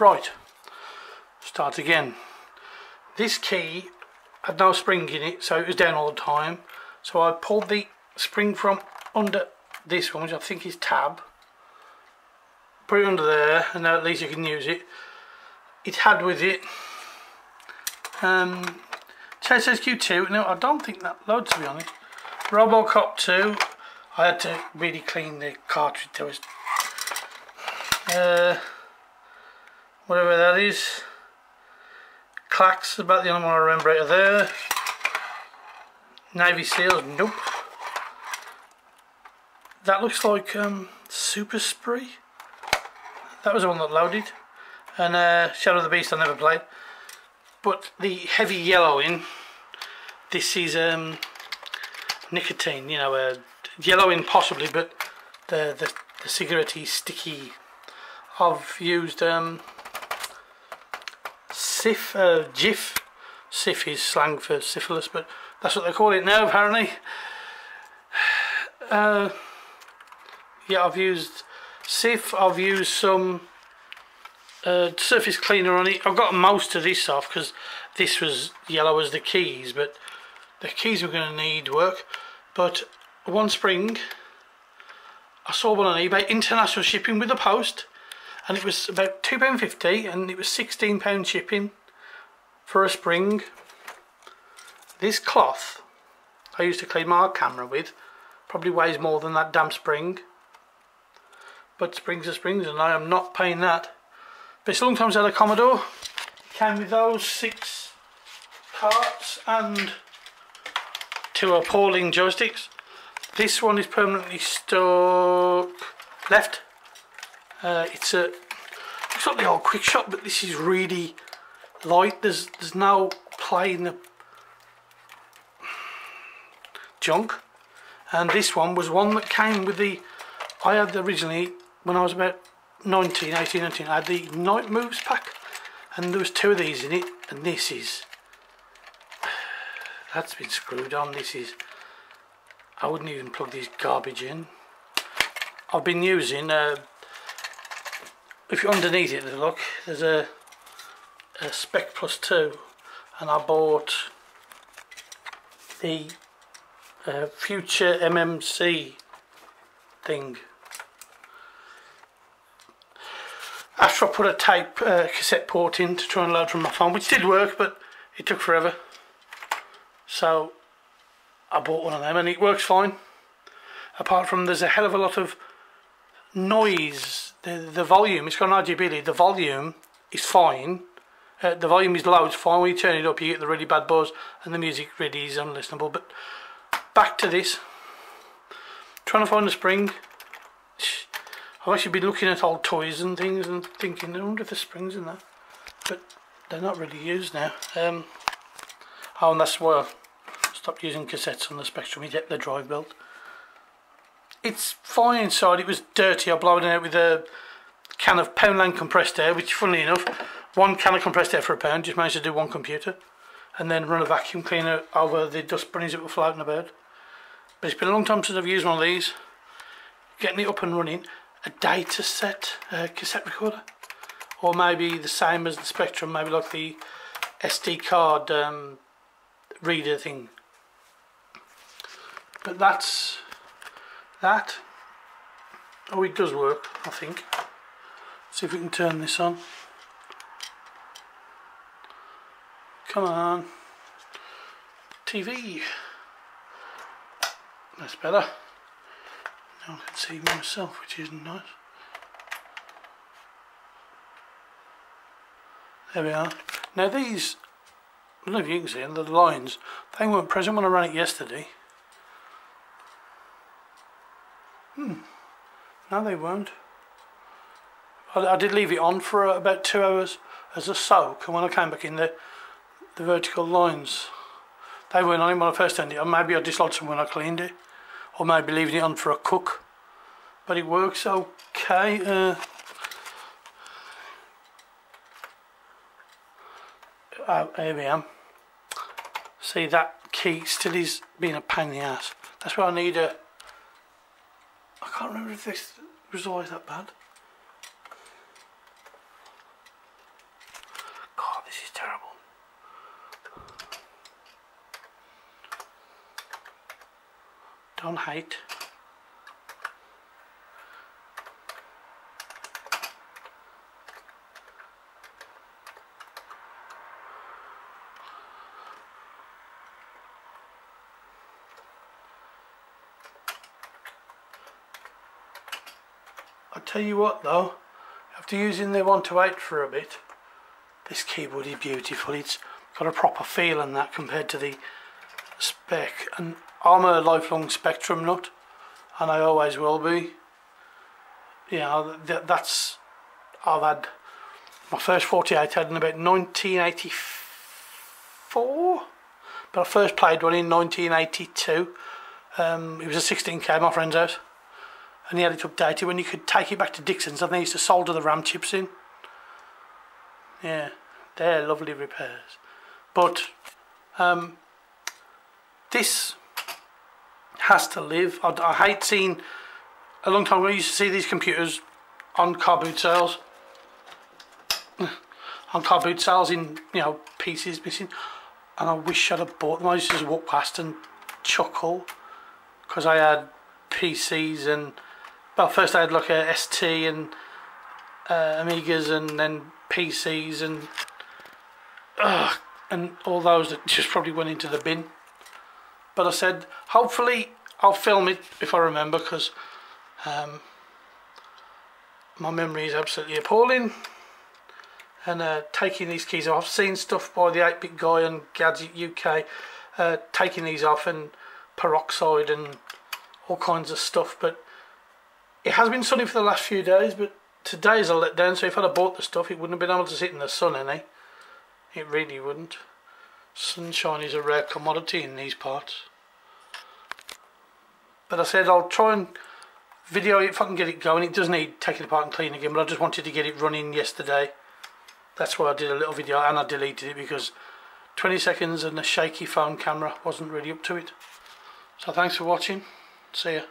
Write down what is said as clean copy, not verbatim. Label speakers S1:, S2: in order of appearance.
S1: Right, start again. This key had no spring in it, so it was down all the time. So I pulled the spring from under this one, which I think is tab. Put it under there, and now at least you can use it. It had with it Q2. No, I don't think that loads, to be honest. Robocop 2. I had to really clean the cartridge. There was whatever that is. Clacks, about the only one I remember out of there. Navy Seals, nope. That looks like Super Spree. That was the one that loaded. And Shadow of the Beast I never played. But the heavy yellow in, this is nicotine, you know, yellowing possibly, but the cigarette-y, sticky. I've used Sif, Jif. Sif is slang for syphilis, but that's what they call it now apparently. Yeah, I've used Sif, I've used some surface cleaner on it. I've got most of this off because this was yellow as the keys, but the keys were going to need work. But one spring, I saw one on eBay, international shipping with the post, and it was about £2.50 and it was £16 shipping for a spring. This cloth I used to clean my camera with probably weighs more than that damn spring, but springs are springs and I am not paying that. But it's a long time since I had a Commodore. It came with those 6 carts and 2 appalling joysticks. This one is permanently stuck left. It's a, looks like the old Quick Shop, but this is really light. There's no play in the junk. And this one was one that came with the, I had originally when I was about 18, 19, I had the Night Moves pack, and there was 2 of these in it, and this is, that's been screwed on. This is, I wouldn't even plug this garbage in. I've been using, if you're underneath it, look, there's a Spec Plus 2, and I bought the Future MMC thing. After I put a tape cassette port in to try and load from my phone, which did work, but it took forever. So I bought one of them and it works fine. Apart from there's a hell of a lot of noise. The volume, it's got an RGB lead, the volume is fine. The volume is low, it's fine. When you turn it up you get the really bad buzz and the music really is unlistenable. But back to this. Trying to find a spring. I've actually been looking at old toys and things and thinking, I wonder if there's springs in there. But they're not really used now. Oh, and that's why I stopped using cassettes on the Spectrum. You get the drive belt. It's fine inside. It was dirty. I blowed it out with a can of Poundland compressed air, which funnily enough, 1 can of compressed air for £1, just managed to do 1 computer. And then run a vacuum cleaner over the dust bunnies that were floating about. But it's been a long time since I've used one of these. Getting it up and running. A data set cassette recorder, or maybe the same as the Spectrum, maybe like the SD card reader thing. But that's that. Oh, it does work, I think. See if we can turn this on. Come on, TV. That's better. Now I can see myself, which isn't nice. There we are. Now these, I don't know if you can see them, the lines, they weren't present when I ran it yesterday. No, they weren't. I did leave it on for about 2 hours as a soak, and when I came back in, the vertical lines, they weren't on it when I first turned it on. Maybe I dislodged them when I cleaned it, or maybe leaving it on for a cook. But it works okay. There we are. See, that key still is being a pain in the ass. That's why I need a, I can't remember if this was always that bad. This is terrible. Don't hate. I'll tell you what though, after using the 1 to 8 for a bit, this keyboard is beautiful. It's got a proper feel and that compared to the spec, and I'm a lifelong Spectrum nut and I always will be. You know, that's, I've had my first 48 I had in about 1984, but I first played one in 1982. It was a 16K at my friend's house, and he had it updated when you could take it back to Dixon's and they used to solder the RAM chips in. Yeah, they're lovely repairs. But this has to live. I hate seeing, a long time ago I used to see these computers on car boot sales. On car boot sales in, you know, pieces missing, and I wish I'd have bought them. I used to just walk past and chuckle because I had PCs and, well, first I had like a ST and Amigas, and then PCs and all those that just probably went into the bin. But I said, hopefully I'll film it if I remember, because my memory is absolutely appalling. And taking these keys off, I've seen stuff by the 8-bit guy on Gadget UK taking these off, and peroxide and all kinds of stuff, but it has been sunny for the last few days, but today's a letdown. So if I'd have bought the stuff, it wouldn't have been able to sit in the sun any. It really wouldn't. Sunshine is a rare commodity in these parts. But I said I'll try and video it if I can get it going. It does need taking apart and cleaning again, but I just wanted to get it running yesterday. That's why I did a little video, and I deleted it because 20 seconds and a shaky phone camera wasn't really up to it. So thanks for watching. See ya.